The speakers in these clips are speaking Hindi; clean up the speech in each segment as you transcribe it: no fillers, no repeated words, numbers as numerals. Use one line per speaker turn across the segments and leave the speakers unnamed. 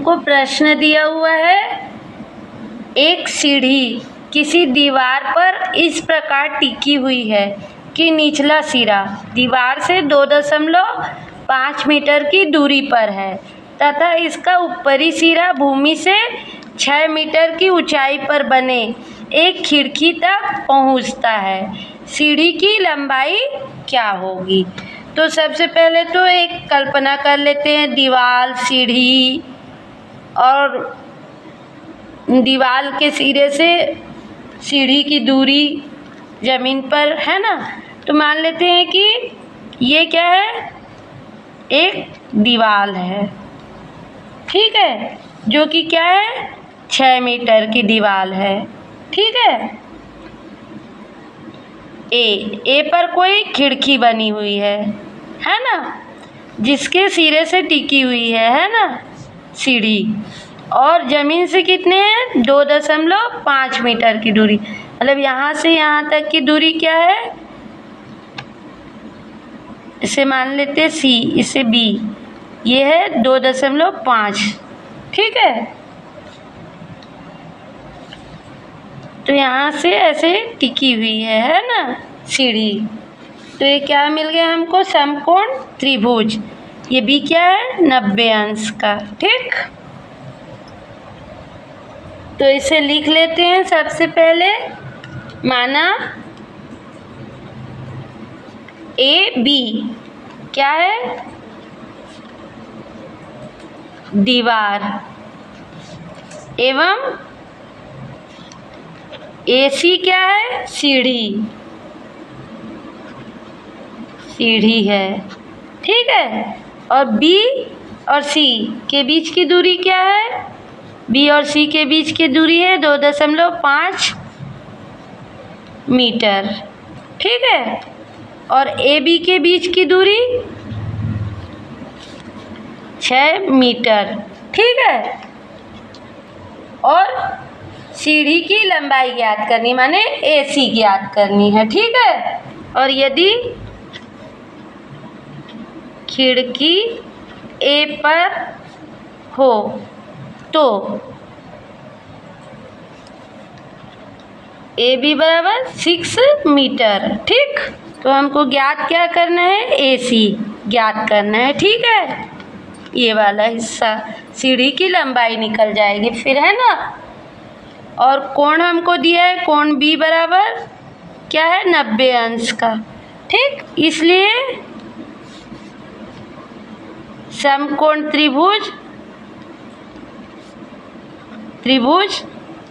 हमको प्रश्न दिया हुआ है, एक सीढ़ी किसी दीवार पर इस प्रकार टिकी हुई है कि निचला सिरा दीवार से 2.5 मीटर की दूरी पर है तथा इसका ऊपरी सिरा भूमि से 6 मीटर की ऊंचाई पर बने एक खिड़की तक पहुंचता है। सीढ़ी की लंबाई क्या होगी? तो सबसे पहले तो एक कल्पना कर लेते हैं, दीवार, सीढ़ी और दीवार के सिरे से सीढ़ी की दूरी ज़मीन पर है ना। तो मान लेते हैं कि ये क्या है, एक दीवार है, ठीक है, जो कि क्या है 6 मीटर की दीवार है, ठीक है। ए पर कोई खिड़की बनी हुई है ना, जिसके सिरे से टिकी हुई है ना सीढ़ी, और ज़मीन से कितने हैं 2.5 मीटर की दूरी, मतलब यहाँ से यहाँ तक की दूरी क्या है, इसे मान लेते सी, इसे बी, ये है 2.5, ठीक है। तो यहाँ से ऐसे टिकी हुई है ना सीढ़ी। तो ये क्या मिल गया हमको, समकोण त्रिभुज। ये भी क्या है 90 अंश का, ठीक। तो इसे लिख लेते हैं। सबसे पहले माना ए बी क्या है, दीवार, एवं ए सी क्या है, सीढ़ी, सीढ़ी है, ठीक है। और बी और सी के बीच की दूरी क्या है, बी और सी के बीच की दूरी है 2.5 मीटर, ठीक है। और ए बी के बीच की दूरी 6 मीटर, ठीक है। और सीढ़ी की लंबाई ज्ञात करनी, माने ए सी ज्ञात करनी है, ठीक है। और यदि खिड़की ए पर हो तो ए बी बराबर 6 मीटर, ठीक। तो हमको ज्ञात क्या करना है, ए सी ज्ञात करना है, ठीक है। ये वाला हिस्सा सीढ़ी की लंबाई निकल जाएगी फिर, है ना। और कोण हमको दिया है, कोण बी बराबर क्या है 90 अंश का, ठीक। इसलिए समकोण त्रिभुज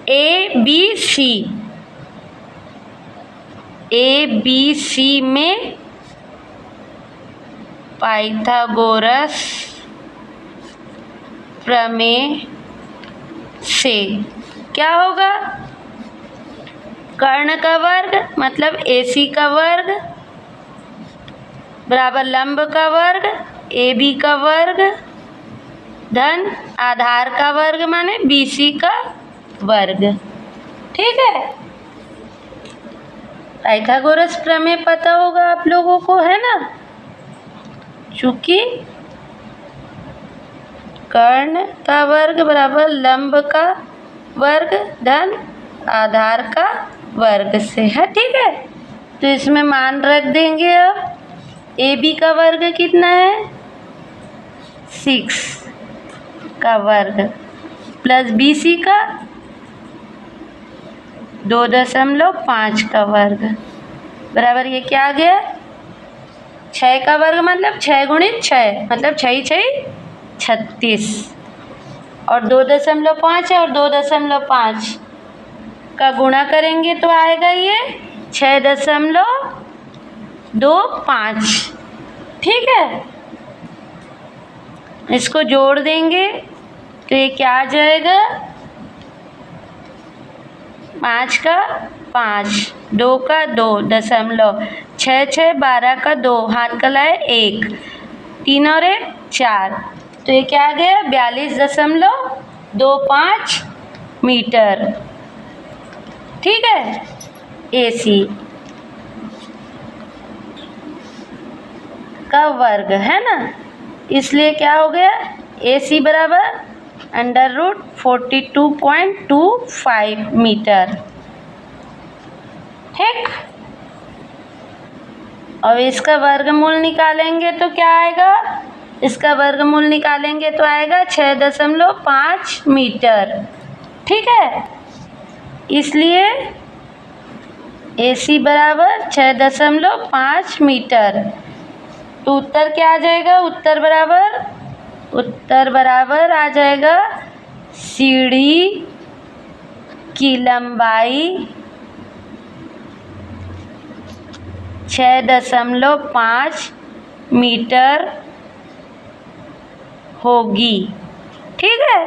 ए बी सी में पाइथागोरस प्रमेय से क्या होगा, कर्ण का वर्ग मतलब ए सी का वर्ग बराबर लंब का वर्ग ए बी का वर्ग धन आधार का वर्ग माने बी सी का वर्ग, ठीक है। पाइथागोरस प्रमेय पता होगा आप लोगों को, है ना। चूंकि कर्ण का वर्ग बराबर लंब का वर्ग धन आधार का वर्ग से है, ठीक है। तो इसमें मान रख देंगे। अब ए बी का वर्ग कितना है 6 का वर्ग प्लस बी सी का 2.5 का वर्ग बराबर ये क्या आ गया 6 का वर्ग मतलब 6 गुणित 6 मतलब 6 6 36 और 2.5 है और 2.5 का गुणा करेंगे तो आएगा ये 6.25, ठीक है। इसको जोड़ देंगे तो ये क्या आ जाएगा 5 का 5 2 का 2 दशमलव 6 6 12 का 2 हाथ कलाए 1 3 और 1 4 तो ये क्या आ गया 42.25 मीटर, ठीक है। AC का वर्ग है ना, इसलिए क्या हो गया AC बराबर √42.25 मीटर। ठीक, अब इसका वर्गमूल निकालेंगे तो क्या आएगा? इसका वर्गमूल निकालेंगे तो आएगा 6.5 मीटर। ठीक है, इसलिए AC बराबर 6.5 मीटर। तो उत्तर क्या आ जाएगा? उत्तर बराबर आ जाएगा सीढ़ी की लंबाई 6.5 मीटर होगी। ठीक है।